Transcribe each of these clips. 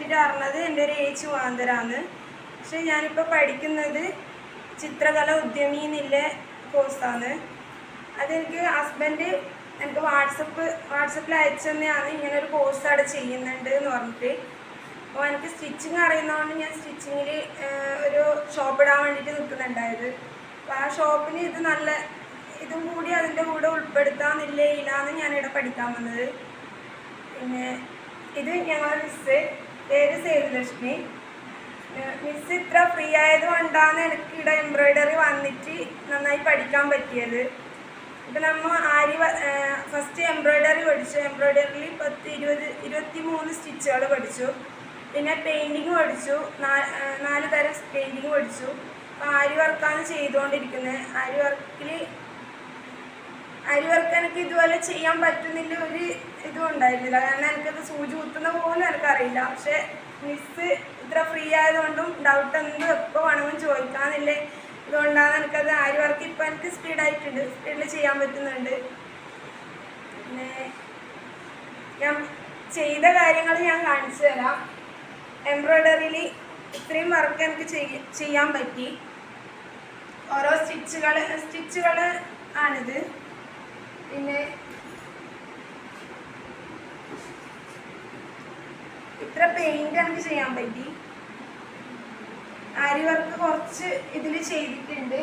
പറ്റിയിട്ട് അറിഞ്ഞത് എൻ്റെ ഒരു ഏച്ചി മുഖാന്തരാണ്. പക്ഷെ ഞാനിപ്പോൾ പഠിക്കുന്നത് ചിത്രകല ഉദ്യമി എന്നുള്ള കോഴ്സാണ്. അതെനിക്ക് ഹസ്ബൻഡ് എനിക്ക് വാട്സപ്പിൽ അയച്ചു തന്നെയാണ് ഇങ്ങനൊരു കോഴ്സ് അവിടെ ചെയ്യുന്നുണ്ട് എന്ന് പറഞ്ഞിട്ട്. അപ്പോൾ എനിക്ക് സ്റ്റിച്ചിങ് അറിയുന്നതുകൊണ്ട് ഞാൻ സ്റ്റിച്ചിങ്ങിൽ ഒരു ഷോപ്പ് ഇടാൻ വേണ്ടിയിട്ട് നിൽക്കുന്നുണ്ടായത്. അപ്പോൾ ആ ഷോപ്പിന് ഇതും കൂടി അതിൻ്റെ കൂടെ ഉൾപ്പെടുത്താമെന്നില്ലേ ഇല്ലാന്ന് ഞാനിവിടെ പഠിക്കാൻ വന്നത്. പിന്നെ ഇത് ഞങ്ങളുടെ മിസ്സ്, പേര് സേതുലക്ഷ്മി. മിസ്സ് ഇത്ര ഫ്രീ ആയതുകൊണ്ടാണ് എനിക്ക് ഇവിടെ എംബ്രോയ്ഡറി വന്നിട്ട് നന്നായി പഠിക്കാൻ പറ്റിയത്. ഇപ്പം നമ്മൾ ഫസ്റ്റ് എംബ്രോയ്ഡറി പഠിച്ചു. എംബ്രോയ്ഡറിയിൽ 23 സ്റ്റിച്ചുകൾ പഠിച്ചു. പിന്നെ പെയിൻറ്റിങ് പഠിച്ചു, 4 തരം പെയിൻറ്റിങ് പഠിച്ചു. അപ്പോൾ ആരി വർക്കാണ് ചെയ്തുകൊണ്ടിരിക്കുന്നത്. ആരി വർക്ക് എനിക്ക് ഇതുപോലെ ചെയ്യാൻ പറ്റുന്നില്ല ഒരു ഇതും ഉണ്ടായിരുന്നില്ല. കാരണം എനിക്കത് സൂചി കുത്തുന്ന പോലും എനിക്കറിയില്ല. പക്ഷെ മിസ്സ് ഇത്ര ഫ്രീ ആയതുകൊണ്ടും ഡൗട്ട് എന്തും എപ്പോൾ വേണമെങ്കിലും ചോദിക്കാമെന്നില്ലേ ഇതുകൊണ്ടാണ് എനിക്കത് ആരി വർക്ക് ഇപ്പം എനിക്ക് സ്പീഡിൽ ചെയ്യാൻ പറ്റുന്നുണ്ട്. പിന്നെ ഞാൻ ചെയ്ത കാര്യങ്ങൾ ഞാൻ കാണിച്ചു തരാം. എംബ്രോയ്ഡറിയിൽ ഇത്രയും വർക്ക് എനിക്ക് ചെയ്യാൻ പറ്റി. ഓരോ സ്റ്റിച്ചുകൾ ആണിത്. പിന്നെ ഇത്ര പെയിന്റ് എനിക്ക് ചെയ്യാൻ പറ്റി. ആരി വർക്ക് കുറച്ച് ഇതിൽ ചെയ്തിട്ടുണ്ട്.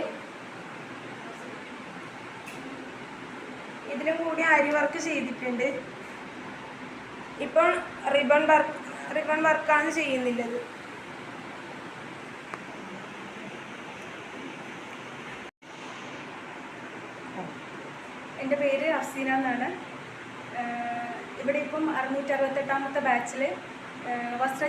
ഇതിലും കൂടി ആരി വർക്ക് ചെയ്തിട്ടുണ്ട്. ഇപ്പോൾ റിബൺ വർക്കാണ് ചെയ്യുന്നില്ലത്. എൻ്റെ പേര് അഫ്സീന എന്നാണ്. ഇവിടെ ഇപ്പം 668-ാമത്തെ ബാച്ചിൽ വസ്ത്ര